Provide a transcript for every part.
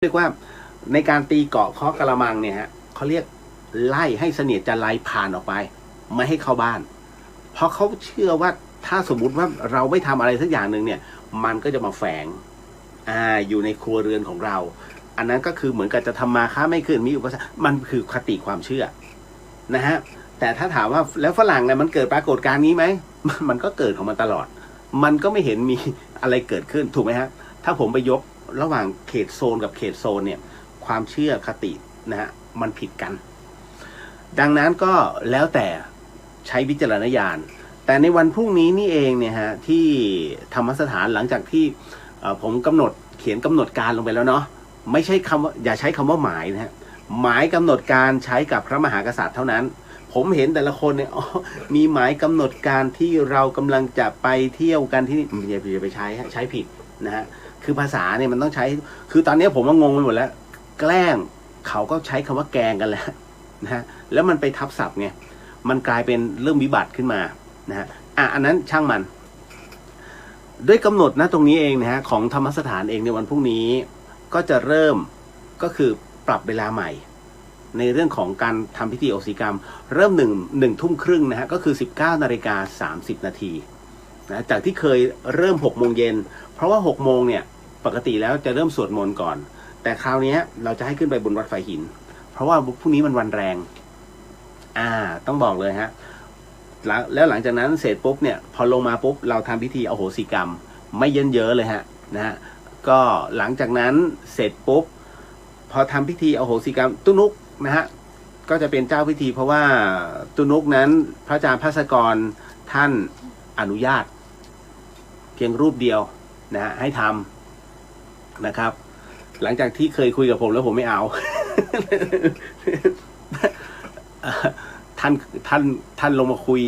เรียกว่าในการตีเกาะเคาะกระมังเนี่ยฮะเขาเรียกไล่ให้เสนียดจันไรผ่านออกไปไม่ให้เข้าบ้านเพราะเขาเชื่อว่าถ้าสมมุติว่าเราไม่ทำอะไรสักอย่างหนึ่งเนี่ยมันก็จะมาแฝงอยู่ในครัวเรือนของเราอันนั้นก็คือเหมือนกับจะทำมาค้าไม่ขึ้นมีอุปสรรคมันคือคติความเชื่อนะฮะแต่ถ้าถามว่าแล้วฝรั่งเนี่ยมันเกิดปรากฏการณ์นี้ไหมมันก็เกิดของมันตลอดมันก็ไม่เห็นมีอะไรเกิดขึ้นถูกไหมฮะถ้าผมไปยกระหว่างเขตโซนกับเขตโซนเนี่ยความเชื่อคตินะฮะมันผิดกันดังนั้นก็แล้วแต่ใช้วิจารณญาณแต่ในวันพรุ่งนี้นี่เองเนี่ยฮะที่ธรรมสถานหลังจากที่ผมเขียนกำหนดการลงไปแล้วเนาะไม่ใช่คำว่าอย่าใช้คำว่าหมายนะฮะหมายกำหนดการใช้กับพระมหากษัตริย์เท่านั้นผมเห็นแต่ละคนเนี่ยมีหมายกำหนดการที่เรากำลังจะไปเที่ยวกันที่นี่อย่าไปใช้ผิดนะฮะคือภาษาเนี่ยมันต้องใช้คือตอนนี้ผมว่างงไปหมดแล้วแกล้งเขาก็ใช้คำว่าแกงกันแล้วนะฮะแล้วมันไปทับศัพท์ไงมันกลายเป็นเรื่องวิบัติขึ้นมานะฮะอันนั้นช่างมันด้วยกำหนดนะตรงนี้เองนะฮะของธรรมสถานเองในวันพรุ่งนี้ก็จะเริ่มก็คือปรับเวลาใหม่ในเรื่องของการทำพิธีโอสิกรรมเริ่มหนึ่งทุ่มครึ่งนะฮะก็คือ 19:30 นาทีนะจากที่เคยเริ่ม6 โมงเย็นเพราะว่า6 โมงเนี่ยปกติแล้วจะเริ่มสวดมนต์ก่อนแต่คราวนี้เราจะให้ขึ้นไปบนวัดไฟหินเพราะว่าพรุ่งนี้มันวันแรงต้องบอกเลยฮะแล้วหลังจากนั้นเสร็จปุ๊บเนี่ยพอลงมาปุ๊บเราทำพิธีอโหสิกรรมไม่เยินเยอะเลยฮะนะฮะก็หลังจากนั้นเสร็จปุ๊บพอทำพิธีอโหสิกรรมตุนุกนะฮะก็จะเป็นเจ้าพิธีเพราะว่าตุนุกนั้นพระอาจารย์ภาสกรท่านอนุญาตเพียงรูปเดียวนะฮะให้ทำนะครับหลังจากที่เคยคุยกับผมแล้วผมไม่เอา ท่านลงมาคุย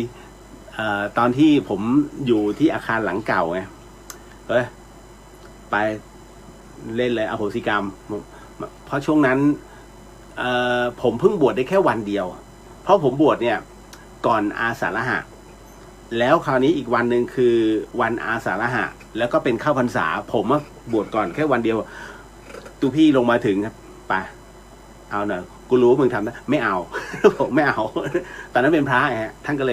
ตอนที่ผมอยู่ที่อาคารหลังเก่าไงไปเล่นเลยอโหสิกรรมเพราะช่วงนั้นผมเพิ่งบวชได้แค่วันเดียวเพราะผมบวชเนี่ยก่อนอาสาฬหะแล้วคราวนี้อีกวันหนึ่งคือวันอาสาฬหะแล้วก็เป็นเข้าพรรษาผมบวชก่อนแค่วันเดียวตูพี่ลงมาถึงครับไปเอาหน่อยกูรู้ว่ามึงทำนะไม่เอา ผมไม่เอาตอนนั้นเป็นพระฮะท่านก็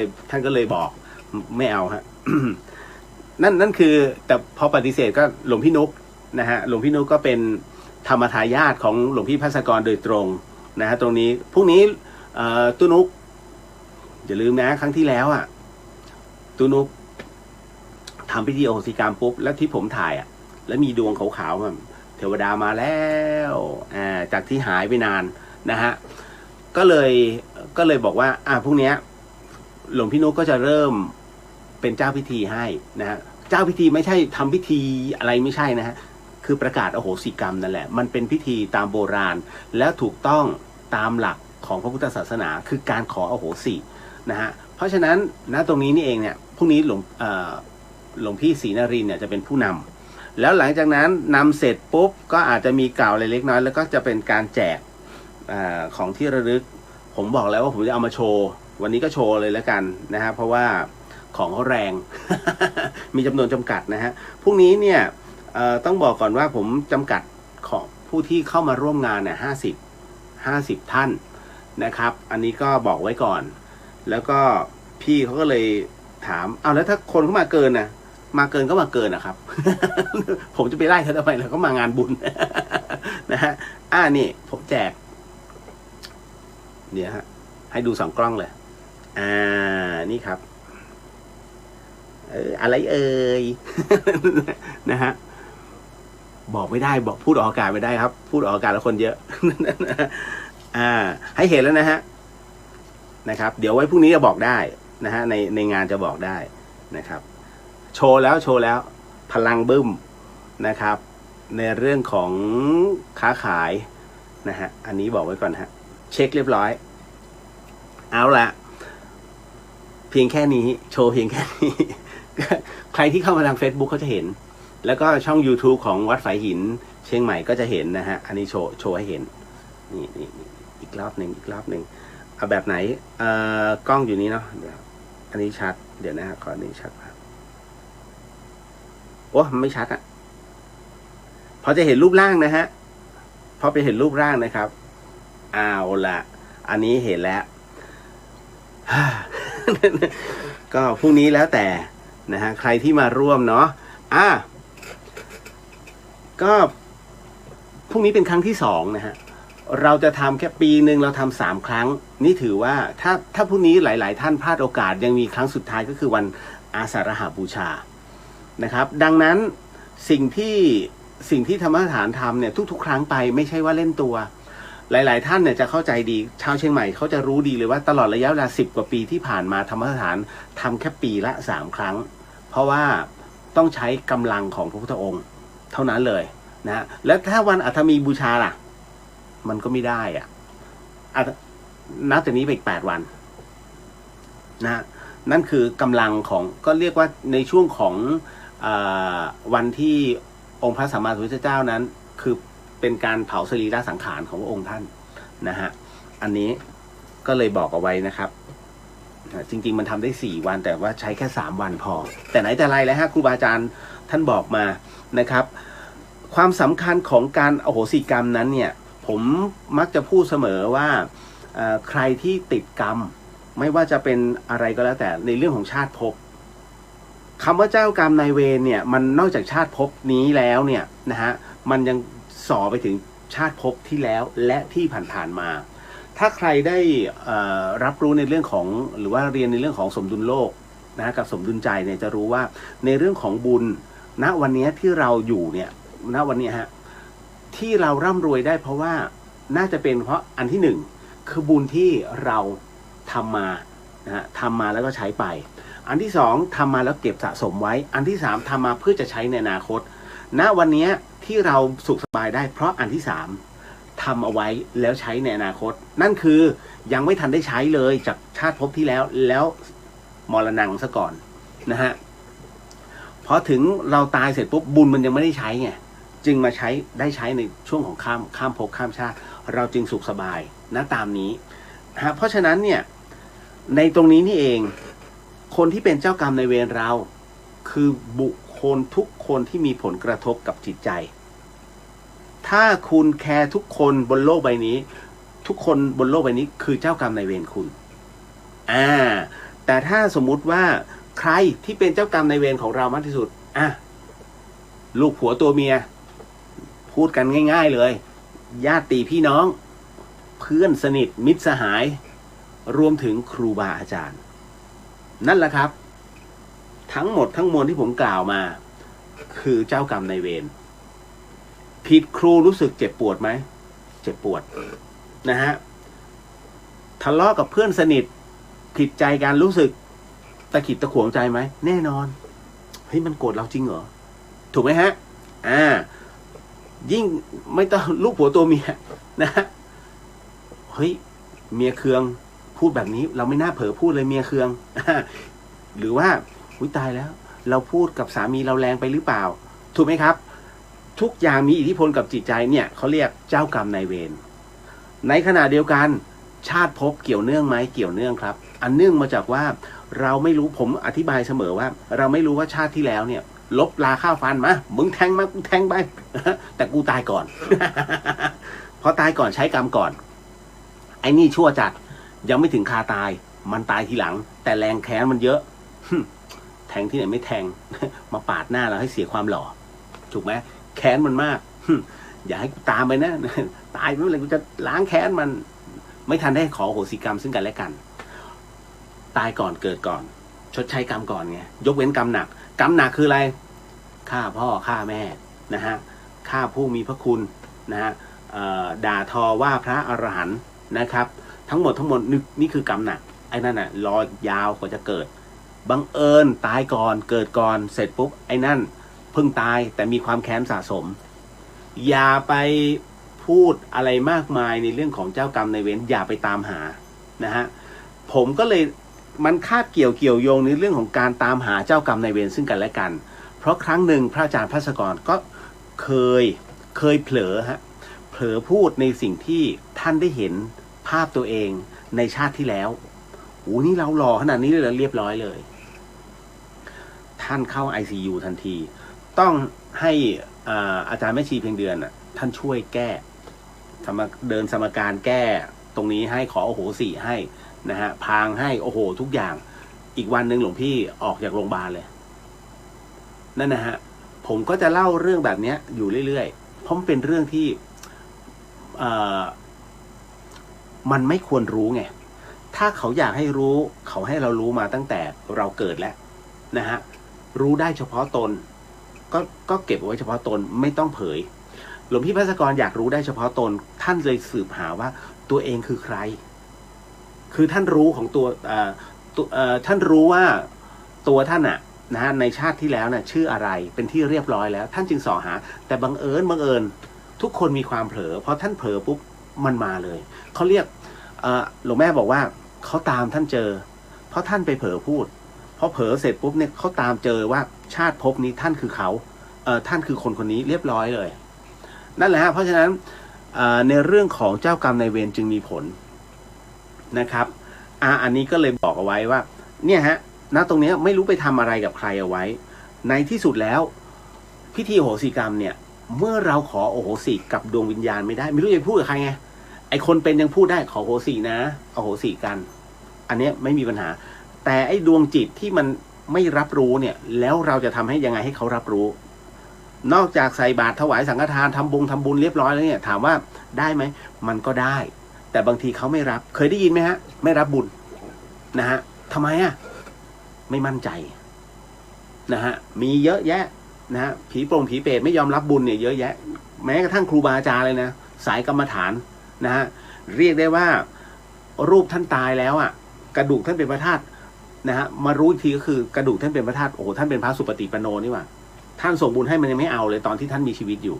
เลยบอกไม่เอาฮะ นั่นคือแต่พอปฏิเสธก็หลวงพี่นุ๊กนะฮะหลวงพี่นุ๊กก็เป็นธรรมทายาทของหลวงพี่ภาสกรโดยตรงนะฮะตรงนี้พรุ่งนี้ตุนุกอย่าลืมนะครั้งที่แล้วตุนุกทำพิธีโอโหสิกรรมปุ๊บแล้วที่ผมถ่ายแล้วมีดวงขาวๆเทวดามาแล้วจากที่หายไปนานนะฮะก็เลยบอกว่าพรุ่งนี้หลวงพี่นุ๊กก็จะเริ่มเป็นเจ้าพิธีให้นะฮะเจ้าพิธีไม่ใช่ทำพิธีอะไรไม่ใช่นะฮะคือประกาศอโหสิกรรมนั่นแหละมันเป็นพิธีตามโบราณแล้วถูกต้องตามหลักของพระพุทธศาสนาคือการขออโหสินะฮะเพราะฉะนั้นตรงนี้นี่เองเนี่ยพรุ่งนี้หลวงพี่ศรีนรินทร์เนี่ยจะเป็นผู้นำแล้วหลังจากนั้นนำเสร็จปุ๊บก็อาจจะมีกล่าวอะไรเล็กน้อยแล้วก็จะเป็นการแจกของที่ระลึกผมบอกแล้วว่าผมจะเอามาโชว์วันนี้ก็โชว์เลยแล้วกันนะฮะเพราะว่าของเขาแรง มีจำนวนจำกัดนะฮะพรุ่งนี้เนี่ยต้องบอกก่อนว่าผมจำกัดของผู้ที่เข้ามาร่วมงานเนี่ย50 ท่านนะครับอันนี้ก็บอกไว้ก่อนแล้วก็พี่เขาก็เลยถามแล้วถ้าคนเข้ามาเกินมาเกินก็มาเกินนะครับ ผมจะไปไล่เขาทำไมแล้วก็มางานบุญ นะฮะนี่ผมแจกเดี๋ยวฮะให้ดู2 กล้องเลยนี่ครับอะไรนะฮะบอกไม่ได้บอกพูดออกอากาศไม่ได้ครับพูดออกอากาศแล้วคนเยอะ ให้เห็นแล้วนะครับเดี๋ยวไว้พรุ่งนี้จะบอกได้นะฮะในงานจะบอกได้นะครับโชว์แล้วพลังบึ้มนะครับในเรื่องของค้าขายนะฮะอันนี้บอกไว้ก่อนฮะเช็คเรียบร้อยเอาละเพียงแค่นี้โชว์เพียงแค่นี้ ใครที่เข้ามาทาง Facebook เขาจะเห็นแล้วก็ช่อง YouTube ของวัดฝายหินเชียงใหม่ก็จะเห็นนะฮะอันนี้โชว์ให้เห็นนี่อีกรอบหนึ่งเอาแบบไหนกล้องอยู่นี้เนาะเดี๋ยวอันนี้ชัดเดี๋ยวนะฮะขออันนี้ชัดโอ้ไม่ชัดพอจะเห็นรูปร่างนะฮะ พอไปเห็นรูปร่างนะครับเอาละอันนี้เห็นแล้ว ก็พรุ่งนี้แล้วแต่นะฮะใครที่มาร่วมเนาะก็พรุ่งนี้เป็นครั้งที่2นะฮะเราจะทำแค่ปีหนึ่งเราทำ3 ครั้งนี่ถือว่าถ้าพรุ่งนี้หลายๆท่านพลาดโอกาสยังมีครั้งสุดท้ายก็คือวันอาสาฬหบูชานะครับดังนั้นสิ่งที่ธรรมสถานทำเนี่ยทุกๆครั้งไปไม่ใช่ว่าเล่นตัวหลายๆท่านเนี่ยจะเข้าใจดีชาวเชียงใหม่เขาจะรู้ดีเลยว่าตลอดระยะเวลา10 กว่าปีที่ผ่านมาธรรมสถานทำแค่ปีละ3 ครั้งเพราะว่าต้องใช้กำลังของพระพุทธองค์เท่านั้นเลยนะแล้วถ้าวันอัฐมีบูชาล่ะมันก็ไม่ได้นับจากนี้ไปอีก8 วันนะนั่นคือกำลังของก็เรียกว่าในช่วงของวันที่องค์พระสัมมาสัมพุทธเจ้านั้นคือเป็นการเผาสรีระสังขารของพระองค์ท่านนะฮะอันนี้ก็เลยบอกเอาไว้นะครับจริงๆมันทำได้4 วันแต่ว่าใช้แค่3 วันพอแต่ไหนแต่ไรแล้วฮะครูบาอาจารย์ท่านบอกมานะครับความสำคัญของการอโหสิกรรมนั้นเนี่ยผมมักจะพูดเสมอว่าใครที่ติดกรรมไม่ว่าจะเป็นอะไรก็แล้วแต่ในเรื่องของชาติภพคำว่าเจ้ากรรมนายเวรเนี่ยมันนอกจากชาติภพนี้แล้วเนี่ยนะฮะมันยังส่อไปถึงชาติภพที่แล้วและที่ผ่านๆมาถ้าใครได้รับรู้ในเรื่องของหรือว่าเรียนในเรื่องของสมดุลโลกนะกับสมดุลใจเนี่ยจะรู้ว่าในเรื่องของบุญณวันนี้ที่เราอยู่เนี่ยณวันนี้ฮะที่เราร่ำรวยได้เพราะว่าน่าจะเป็นเพราะอันที่1คือบุญที่เราทำมานะฮะทำมาแล้วก็ใช้ไปอันที่2ทำมาแล้วเก็บสะสมไว้อันที่3ทำมาเพื่อจะใช้ในอนาคตณวันนี้ที่เราสุขสบายได้เพราะอันที่3ทำเอาไว้แล้วใช้ในอนาคตนั่นคือยังไม่ทันได้ใช้เลยจากชาติภพที่แล้วมรณังซะก่อนนะฮะพอถึงเราตายเสร็จปุ๊บบุญมันยังไม่ได้ใช้ไงจึงมาใช้ได้ใช้ในช่วงของข้ามภพข้ามชาติเราจึงสุขสบายนะตามนี้ฮะเพราะฉะนั้นเนี่ยในตรงนี้นี่เองคนที่เป็นเจ้ากรรมนายเวรเราคือบุคคลทุกคนที่มีผลกระทบกับจิตใจถ้าคุณแคร์ทุกคนบนโลกใบนี้ทุกคนบนโลกใบนี้คือเจ้ากรรมนายเวรคุณแต่ถ้าสมมุติว่าใครที่เป็นเจ้ากรรมนายเวรของเรามากที่สุดลูกผัวตัวเมียพูดกันง่ายๆเลยญาติพี่น้องเพื่อนสนิทมิตรสหายรวมถึงครูบาอาจารย์นั่นแหละครับทั้งหมดทั้งมวลที่ผมกล่าวมาคือเจ้ากรรมนายเวรผิดครูรู้สึกเจ็บปวดไหมเจ็บปวดนะฮะทะเลาะกับเพื่อนสนิทผิดใจกันรู้สึกตะขิดตะขวงใจไหมแน่นอนเฮ้ยมันโกรธเราจริงเหรอถูกไหมฮะยิ่งไม่ต้องลูกผัวตัวเมียนะเฮ้ยเมียเคืองพูดแบบนี้เราไม่น่าเผลอพูดเลยเมียเคืองหรือว่าอุ๊ยตายแล้วเราพูดกับสามีเราแรงไปหรือเปล่าถูกไหมครับทุกอย่างมีอิทธิพลกับจิตใจเนี่ยเขาเรียกเจ้ากรรมนายเวรในขณะเดียวกันชาติภพเกี่ยวเนื่องไหมเกี่ยวเนื่องครับอันเนื่องมาจากว่าเราไม่รู้ผมอธิบายเสมอว่าเราไม่รู้ว่าชาติที่แล้วเนี่ยลบลาข้าวฟันมามึงแทงมากูแทงไปแต่กูตายก่อน พอตายก่อนใช้กรรมก่อนไอ้นี่ชั่วจัดยังไม่ถึงคาตายมันตายทีหลังแต่แรงแค้นมันเยอะแทงที่ไหนไม่แทง มาปาดหน้าเราให้เสียความหล่อถูกไหมแค้นมันมาก อย่าให้กูตามไปนะ ตายไม่เป็นไรกูจะล้างแค้นมันไม่ทันได้ขอโหสิกรรมซึ่งกันและกันตายก่อนเกิดก่อนชดใช้กรรมก่อนไงยกเว้นกรรมหนักกรรมหนักคืออะไรฆ่าพ่อฆ่าแม่นะฮะฆ่าผู้มีพระคุณนะฮะด่าทอว่าพระอรหันต์นะครับทั้งหมดนี่คือกรรมหนักไอ้นั่นน่ะรอยาวกว่าจะเกิดบังเอิญตายก่อนเกิดก่อนเสร็จปุ๊บไอ้นั่นเพิ่งตายแต่มีความแค้นสะสมอย่าไปพูดอะไรมากมายในเรื่องของเจ้ากรรมนายเวรอย่าไปตามหานะฮะผมก็เลยมันคาบเกี่ยวโยงในเรื่องของการตามหาเจ้ากรรมนายเวรซึ่งกันและกันเพราะครั้งหนึ่งพระอาจารย์ภัสกรก็เคยเผลอพูดในสิ่งที่ท่านได้เห็นภาพตัวเองในชาติที่แล้วนี่เราหล่อขนาดนี้เลยเรียบร้อยเลยท่านเข้า ICU ทันทีต้องให้อาจารย์แม่ชีเพียงเดือนท่านช่วยแก้ เดินสมการแก้ตรงนี้ให้ขอโอโหสิให้นะฮะพางให้โอ้โหทุกอย่างอีกวันหนึ่งหลวงพี่ออกจากโรงพยาบาลเลยนั่นนะฮะผมก็จะเล่าเรื่องแบบนี้อยู่เรื่อยๆเพราะมันเป็นเรื่องที่มันไม่ควรรู้ไงถ้าเขาอยากให้รู้เขาให้เรารู้มาตั้งแต่เราเกิดแล้วนะฮะรู้ได้เฉพาะตนก็เก็บไว้เฉพาะตนไม่ต้องเผยหลวงพี่ภัสกรอยากรู้ได้เฉพาะตนท่านเลยสืบหาว่าตัวเองคือใครคือท่านรู้ของท่านรู้ว่าตัวท่านอะนะฮะในชาติที่แล้วเนี่ยชื่ออะไรเป็นที่เรียบร้อยแล้วท่านจึงส่อหาแต่บังเอิญทุกคนมีความเผลอเพราะท่านเผลอปุ๊บมันมาเลยเขาเรียกหลวงแม่บอกว่าเขาตามท่านเจอเพราะท่านไปเผลอพูดพอเผลอเสร็จปุ๊บเนี่ยเขาตามเจอว่าชาติภพนี้ท่านคือเขาท่านคือคนคนนี้เรียบร้อยเลยนั่นแหละฮะเพราะฉะนั้นในเรื่องของเจ้ากรรมนายเวรจึงมีผลนะครับอันนี้ก็เลยบอกเอาไว้ว่าเนี่ยฮะณตรงนี้ไม่รู้ไปทำอะไรกับใครเอาไว้ในที่สุดแล้วพิธีโอโหสิกรรมเนี่ยเมื่อเราขอโอโหสิกับดวงวิญญาณไม่ได้ไม่รู้จะพูดกับใครไงไอคนเป็นยังพูดได้ขอโหสินะโอโหสิกันอันนี้ไม่มีปัญหาแต่ไอดวงจิตที่มันไม่รับรู้เนี่ยแล้วเราจะทำให้ยังไงให้เขารับรู้นอกจากใส่บาตรถวายสังฆทานทำบุญเรียบร้อยแล้วเนี่ยถามว่าได้ไหมมันก็ได้แต่บางทีเขาไม่รับเคยได้ยินไหมฮะไม่รับบุญนะฮะทำไมอ่ะไม่มั่นใจนะฮะมีเยอะแยะนะฮะผีเปรตไม่ยอมรับบุญเนี่ยเยอะแยะแม้กระทั่งครูบาอาจารย์เลยนะสายกรรมฐานนะฮะเรียกได้ว่ารูปท่านตายแล้วอ่ะกระดูกท่านเป็นพระธาตุนะฮะมารู้ทีก็คือกระดูกท่านเป็นพระธาตุโอ้โหท่านเป็นพระสุปฏิปันโนนี่หว่าท่านส่งบุญให้มันยังไม่เอาเลยตอนที่ท่านมีชีวิตอยู่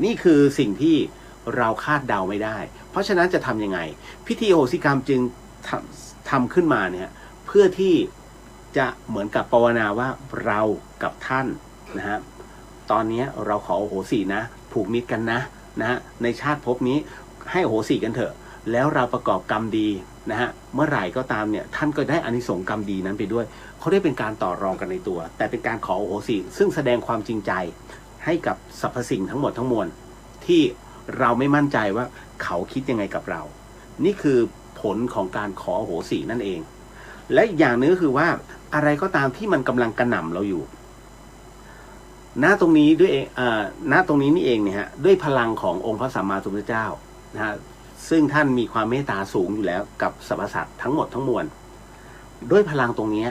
นี่คือสิ่งที่เราคาดเดาไม่ได้เพราะฉะนั้นจะทำยังไงพิธีโอโหสิกรรมจึงทำขึ้นมาเนี่ยเพื่อที่จะเหมือนกับภาวนาว่าเรากับท่านนะฮะตอนนี้เราขอโอโหสินะผูกมิตรกันนะฮะในชาติภพนี้ให้โอโหสิกันเถอะแล้วเราประกอบกรรมดีนะฮะเมื่อไหร่ก็ตามเนี่ยท่านก็ได้อานิสงส์กรรมดีนั้นไปด้วยเขาได้เป็นการต่อรองกันในตัวแต่เป็นการขอโอโหสิซึ่งแสดงความจริงใจให้กับสรรพสิ่งทั้งหมดทั้งมวลที่เราไม่มั่นใจว่าเขาคิดยังไงกับเรานี่คือผลของการขอโอโหสินั่นเองและอีกอย่างนึงก็คือว่าอะไรก็ตามที่มันกำลังกระหน่ำเราอยู่ณตรงนี้ด้วยณตรงนี้นี่เองเนี่ยฮะด้วยพลังขององค์พระสัมมาสัมพุทธเจ้านะฮะซึ่งท่านมีความเมตตาสูงอยู่แล้วกับสรรพสัตว์ทั้งหมดทั้งมวลด้วยพลังตรงนี้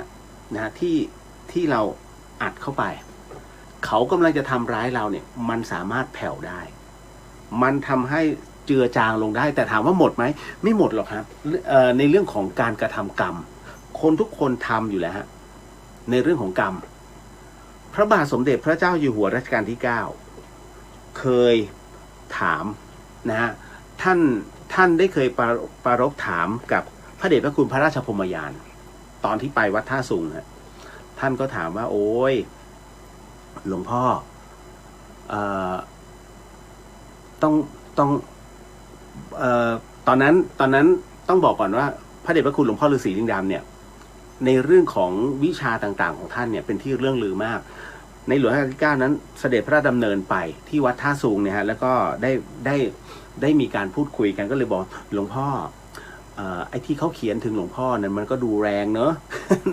นะที่เราอัดเข้าไปเขากำลังจะทำร้ายเราเนี่ยมันสามารถแผ่วได้มันทำให้เจือจางลงได้แต่ถามว่าหมดไหมไม่หมดหรอกครับในเรื่องของการกระทำกรรมคนทุกคนทำอยู่แล้วฮะในเรื่องของกรรมพระบาทสมเด็จพระเจ้าอยู่หัวรัชกาลที่9เคยถามนะฮะท่านได้เคยปรารภถามกับพระเดชพระคุณพระราชพรหมยานตอนที่ไปวัดท่าสุงฮะท่านก็ถามว่าโอ้ยหลวงพ่อต้องตอนนั้นต้องบอกก่อนว่าพระเดชพระคุณหลวงพ่อฤาษีลิงดำเนี่ยในเรื่องของวิชาต่างๆของท่านเนี่ยเป็นที่เรื่องลือมากในหลวงรัชกาลที่9นั้นเสด็จพระราชดำเนินไปที่วัดท่าสูงเนี่ยฮะแล้วก็ได้มีการพูดคุยกันก็เลยบอกหลวงพ่อไอ้ที่เขาเขียนถึงหลวงพ่อนั้นมันก็ดูแรงเนอะ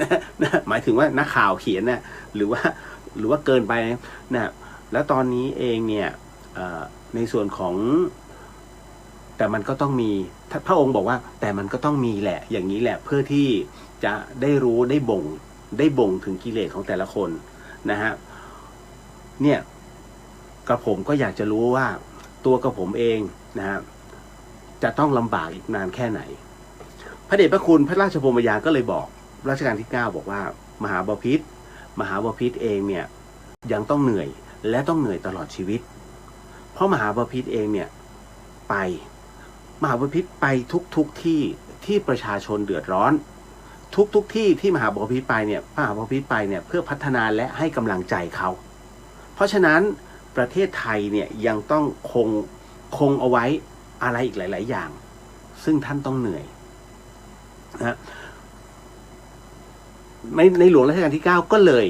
นะหมายถึงว่านักข่าวเขียนนะหรือว่าเกินไปนะแล้วตอนนี้เองเนี่ยในส่วนของแต่มันก็ต้องมีพระองค์บอกว่าแต่มันก็ต้องมีแหละอย่างนี้แหละเพื่อที่จะได้รู้ได้บ่งถึงกิเลสของแต่ละคนนะฮะเนี่ยกระผมก็อยากจะรู้ว่าตัวกระผมเองนะฮะจะต้องลำบากอีกนานแค่ไหนพระเดชพระคุณพระราชพรหมยานก็เลยบอกรัชกาลที่9บอกว่ามหาบพิตรเองเนี่ยยังต้องเหนื่อยและต้องเหนื่อยตลอดชีวิตเพราะมหาบพิตรเองเนี่ยมหาบพิตรไปทุกที่ประชาชนเดือดร้อนทุกที่ที่มหาบพิตรไปเนี่ยเพื่อพัฒนาและให้กำลังใจเขาเพราะฉะนั้นประเทศไทยเนี่ยยังต้องคงเอาไว้อะไรอีกหลายๆอย่างซึ่งท่านต้องเหนื่อยนะในหลวงรัชกาลที่9ก็เลย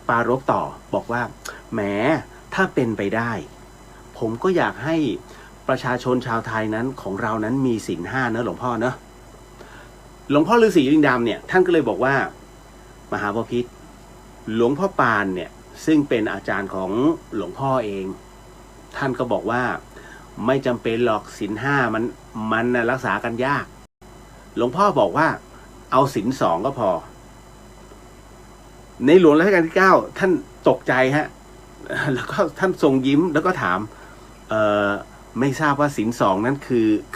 ปรารภต่อบอกว่าแหมถ้าเป็นไปได้ ผมก็อยากให้ประชาชนชาวไทยนั้นของเรานั้นมีศีลห้านะหลวงพ่อเนอะหลวงพ่อฤาษีลิงดำเนี่ยท่านก็เลยบอกว่ามหาบพิตรหลวงพ่อปานเนี่ยซึ่งเป็นอาจารย์ของหลวงพ่อเองท่านก็บอกว่าไม่จำเป็นหรอกศีลห้ามันรักษากันยากหลวงพ่อบอกว่าเอาศีล2ก็พอในหลวงรัชกาลที่9ท่านตกใจฮะแล้วก็ท่านทรงยิ้มแล้วก็ถามไม่ทราบว่าศีล2นั้น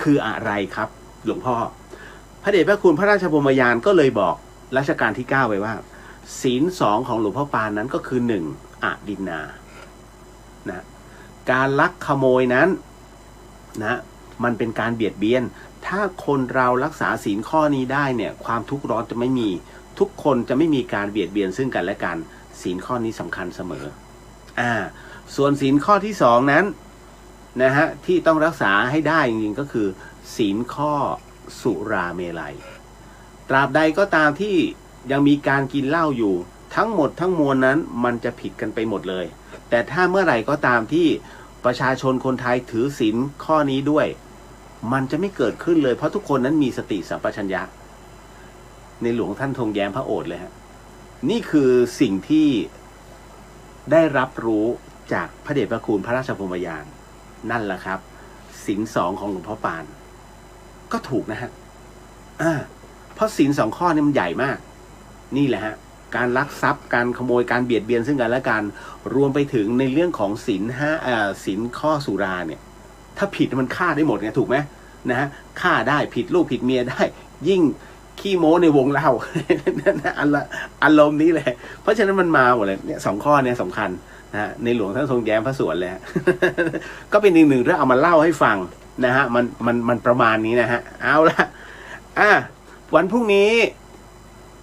คืออะไรครับหลวงพ่อพระเดชพระคุณพระราชบรมยานก็เลยบอกรัชกาลที่9ไว้ว่าศีล2ของหลวงพ่อปานนั้นก็คือ1อดินนานะการลักขโมยนั้นนะมันเป็นการเบียดเบียนถ้าคนเรารักษาศีลข้อนี้ได้เนี่ยความทุกข์ร้อนจะไม่มีทุกคนจะไม่มีการเบียดเบียนซึ่งกันและกันศีลข้อนี้สำคัญเสมอส่วนศีลข้อที่2นั้นนะฮะที่ต้องรักษาให้ได้จริงๆก็คือศีลข้อสุราเมลัยตราบใดก็ตามที่ยังมีการกินเหล้าอยู่ทั้งหมดทั้งมวลนั้นมันจะผิดกันไปหมดเลยแต่ถ้าเมื่อไหร่ก็ตามที่ประชาชนคนไทยถือศีลข้อนี้ด้วยมันจะไม่เกิดขึ้นเลยเพราะทุกคนนั้นมีสติสัมปชัญญะในหลวงท่านทรงแย้มพระโอษฐ์เลยฮะนี่คือสิ่งที่ได้รับรู้จากพระเดชพระคุณพระราชบรมยานนั่นแหละครับศีล2ของหลวงพ่อปานก็ถูกนะฮะเพราะศีล2ข้อนี้มันใหญ่มากนี่แหละฮะการลักทรัพย์การขโมยการเบียดเบียนซึ่งกันและกันรวมไปถึงในเรื่องของศีลศีลข้อสุราเนี่ยถ้าผิดมันฆ่าได้หมดไงถูกไหมนะฮะฆ่าได้ผิดลูกผิดเมียได้ยิ่งขี้โม้ในวงเล่าอารมณ์นี้เลยเพราะฉะนั้นมันมาหมดเลยเนี่ย2ข้อเนี่ยสำคัญนะฮะในหลวงท่านทรงแย้มพระสวนเลย ก็เป็นอีกหนึ่งเรื่องเอามาเล่าให้ฟังนะฮะมันประมาณนี้นะฮะเอาละวันพรุ่งนี้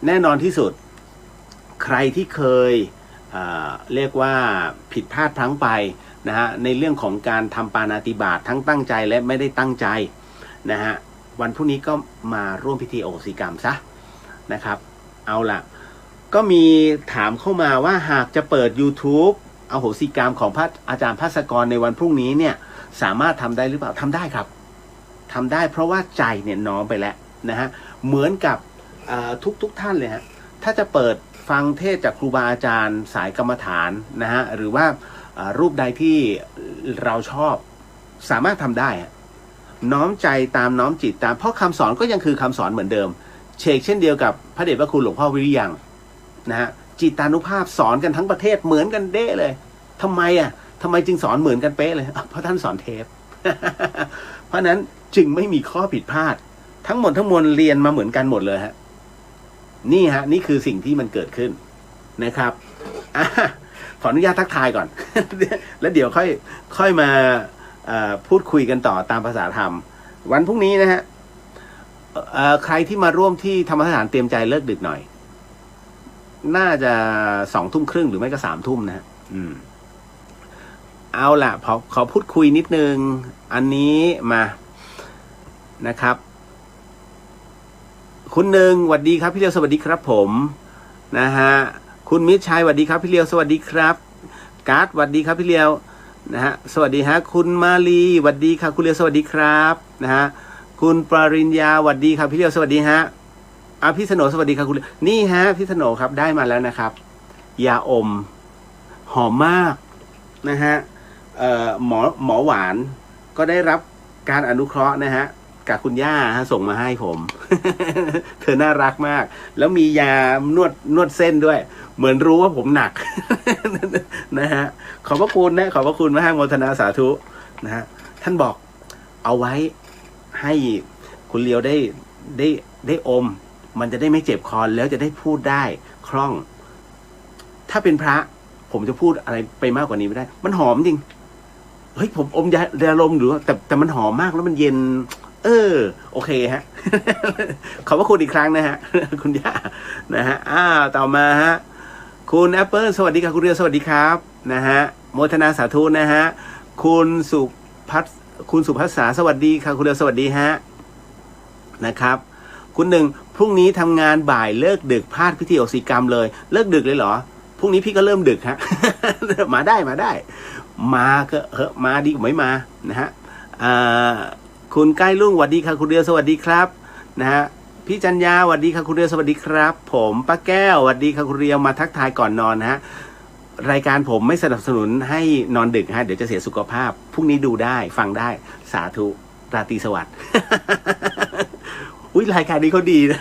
แน่นอนที่สุดใครที่เคยเรียกว่าผิดพลาดพลั้งไปนะฮะในเรื่องของการทำปาณาติบาตทั้งตั้งใจและไม่ได้ตั้งใจนะฮะวันพรุ่งนี้ก็มาร่วมพิธีอโหสิกรรมซะนะครับเอาล่ะก็มีถามเข้ามาว่าหากจะเปิด YouTube อโหสิกรรมของพระอาจารย์ภาสกรในวันพรุ่งนี้เนี่ยสามารถทำได้หรือเปล่าทำได้ครับทำได้เพราะว่าใจเนี่ยน้อมไปแล้วนะฮะเหมือนกับทุกท่านเลยฮะถ้าจะเปิดฟังเทศจากครูบาอาจารย์สายกรรมฐานนะฮะหรือว่ารูปใดที่เราชอบสามารถทำได้น้อมใจตามน้อมจิตตามเพราะคำสอนก็ยังคือคำสอนเหมือนเดิมเช่นเดียวกับพระเดชพระคุณหลวงพ่อวิริยังนะฮะจิตานุภาพสอนกันทั้งประเทศเหมือนกันเด้เลยทำไมจึงสอนเหมือนกันเป๊ะเลยเพราะท่านสอนเทป เพราะนั้นจึงไม่มีข้อผิดพลาดทั้งหมดทั้งมวลเรียนมาเหมือนกันหมดเลยฮะนี่คือสิ่งที่มันเกิดขึ้นนะครับขออนุญาตทักทายก่อน แล้วเดี๋ยวค่อยมาพูดคุยกันต่อตามภาษาธรรมวันพรุ่งนี้นะฮะใครที่มาร่วมที่ธรรมสถานเตรียมใจเลิกดึกหน่อยน่าจะ20:30หรือไม่ก็3 ทุ่มนะฮะเอาล่ะขอพูดคุยนิดนึงอันนี้มานะครับคุณหนึ่งสวัสดีครับพี่เลียวสวัสดีครับผมนะฮะคุณมิตรชัยสวัสดีครับพี่เลียวสวัสดีครับการ์ดสวัสดีครับพี่เลียวนะฮะสวัสดีฮะคุณมาลีสวัสดีค่ะคุณเลียวสวัสดีครับนะฮะคุณปริญญาสวัสดีครับพี่เลียวสวัสดีฮะพี่สโนสวัสดีครับคุณนี่ฮะพี่สโนครับได้มาแล้วนะครับยาอมหอมมากนะฮะหมอหวานก็ได้รับการอนุเคราะห์นะฮะกับคุณย่าส่งมาให้ผม เธอน่ารักมากแล้วมียานวดเส้นด้วยเหมือนรู้ว่าผมหนัก นะฮะขอบพระคุณนะขอบพระคุณมากโมทนาสาธุนะฮะท่านบอกเอาไว้ให้คุณเลียวได้อมมันจะได้ไม่เจ็บคอแล้วจะได้พูดได้คล่องถ้าเป็นพระผมจะพูดอะไรไปมากกว่านี้ไม่ได้มันหอมจริงเฮ้ยผมอมยาลมหรือแต่มันหอมมากแล้วมันเย็นโอเคฮะ ขอบพระคุณอีกครั้งนะฮะ คุณย่านะฮะต่อมาฮะคุณแอปเปิลสวัสดีครับคุณเรียวสวัสดีครับนะฮะโมทนาสาธุนะฮะคุณสุภัสสาสวัสดีครับคุณเรียวสวัสดีฮะนะครับคุณหนึ่งพรุ่งนี้ทำงานบ่ายเลิกดึกพลาดพิธีอโหสิกรรมเลยเลิกดึกเลยเหรอพรุ่งนี้พี่ก็เริ่มดึกฮะ มาได้ มาก็มาดีกว่าไม่มานะฮะคุณใกล้รุ่งสวัสดีค่ะคุณเดียวสวัสดีครับนะฮะพี่จันยาสวัสดีค่ะคุณเดียวสวัสดีครับผมป้าแก้วสวัสดีค่ะคุณเรียวมาทักทายก่อนนอนนะฮะรายการผมไม่สนับสนุนให้นอนดึกฮะเดี๋ยวจะเสียสุขภาพพรุ่งนี้ดูได้ฟังได้สาธุราตรีสวัสดิ์ อุ้ยรายการนี้เขาดีนะ